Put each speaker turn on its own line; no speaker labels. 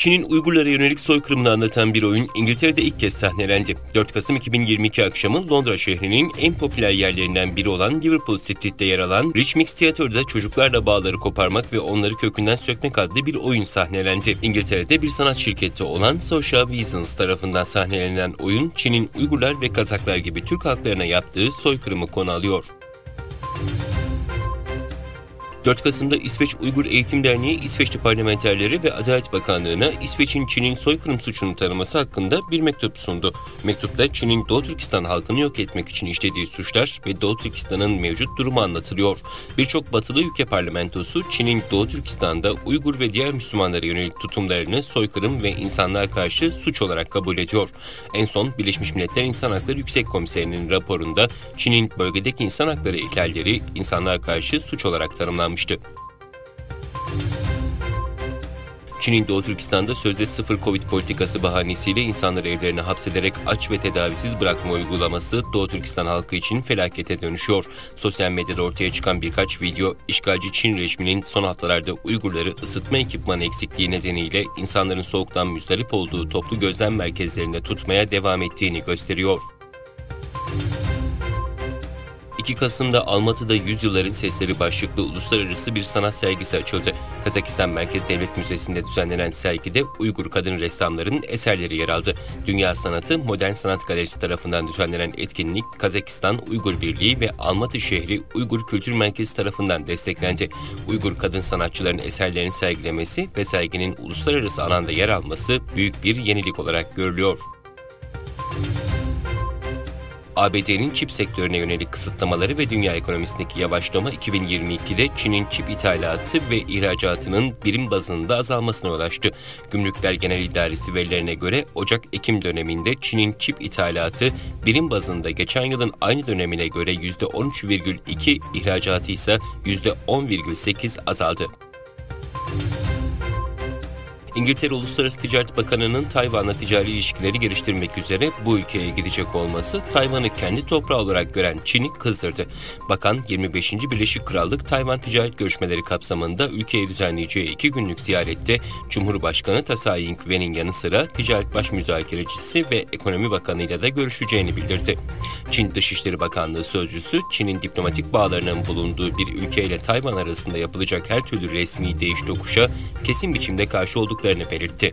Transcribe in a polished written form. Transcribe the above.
Çin'in Uygurlara yönelik soykırımını anlatan bir oyun İngiltere'de ilk kez sahnelendi. 4 Kasım 2022 akşamı Londra şehrinin en popüler yerlerinden biri olan Liverpool Street'te yer alan Rich Mix Theatre'da çocuklarla bağları koparmak ve onları kökünden sökmek adlı bir oyun sahnelendi. İngiltere'de bir sanat şirketi olan Social Visions tarafından sahnelenen oyun, Çin'in Uygurlar ve Kazaklar gibi Türk halklarına yaptığı soykırımı konu alıyor. 4 Kasım'da İsveç Uygur Eğitim Derneği, İsveçli parlamenterleri ve Adalet Bakanlığı'na İsveç'in Çin'in soykırım suçunu tanıması hakkında bir mektup sundu. Mektupta Çin'in Doğu Türkistan halkını yok etmek için işlediği suçlar ve Doğu Türkistan'ın mevcut durumu anlatılıyor. Birçok batılı ülke parlamentosu Çin'in Doğu Türkistan'da Uygur ve diğer Müslümanlara yönelik tutumlarını soykırım ve insanlığa karşı suç olarak kabul ediyor. En son Birleşmiş Milletler İnsan Hakları Yüksek Komiserinin raporunda Çin'in bölgedeki insan hakları ihlalleri insanlığa karşı suç olarak tanımlanmıştı. Çin'in Doğu Türkistan'da sözde sıfır Covid politikası bahanesiyle insanları evlerine hapsederek aç ve tedavisiz bırakma uygulaması Doğu Türkistan halkı için felakete dönüşüyor. Sosyal medyada ortaya çıkan birkaç video, işgalci Çin rejiminin son haftalarda Uygurları ısıtma ekipmanı eksikliği nedeniyle insanların soğuktan müzdarip olduğu toplu gözlem merkezlerinde tutmaya devam ettiğini gösteriyor. 2 Kasım'da Almatı'da Yüzyılların Sesleri başlıklı uluslararası bir sanat sergisi açıldı. Kazakistan Merkez Devlet Müzesi'nde düzenlenen sergide Uygur kadın ressamların eserleri yer aldı. Dünya Sanatı Modern Sanat Galerisi tarafından düzenlenen etkinlik, Kazakistan Uygur Birliği ve Almatı şehri Uygur Kültür Merkezi tarafından desteklendi. Uygur kadın sanatçıların eserlerini sergilemesi ve serginin uluslararası alanda yer alması büyük bir yenilik olarak görülüyor. ABD'nin çip sektörüne yönelik kısıtlamaları ve dünya ekonomisindeki yavaşlama 2022'de Çin'in çip ithalatı ve ihracatının birim bazında azalmasına yol açtı. Gümrükler Genel İdaresi verilerine göre Ocak-Ekim döneminde Çin'in çip ithalatı birim bazında geçen yılın aynı dönemine göre %13,2, ihracatı ise %10,8 azaldı. İngiltere Uluslararası Ticaret Bakanı'nın Tayvan'la ticari ilişkileri geliştirmek üzere bu ülkeye gidecek olması Tayvan'ı kendi toprağı olarak gören Çin'i kızdırdı. Bakan 25. Birleşik Krallık Tayvan ticaret görüşmeleri kapsamında ülkeye düzenleyeceği 2 günlük ziyarette Cumhurbaşkanı Tsai Ing-wen'in yanı sıra Ticaret Baş Müzakerecisi ve Ekonomi Bakanı ile de görüşeceğini bildirdi. Çin Dışişleri Bakanlığı sözcüsü, Çin'in diplomatik bağlarının bulunduğu bir ülkeyle Tayvan arasında yapılacak her türlü resmi değiş tokuşa kesin biçimde karşı olduklarını belirtti.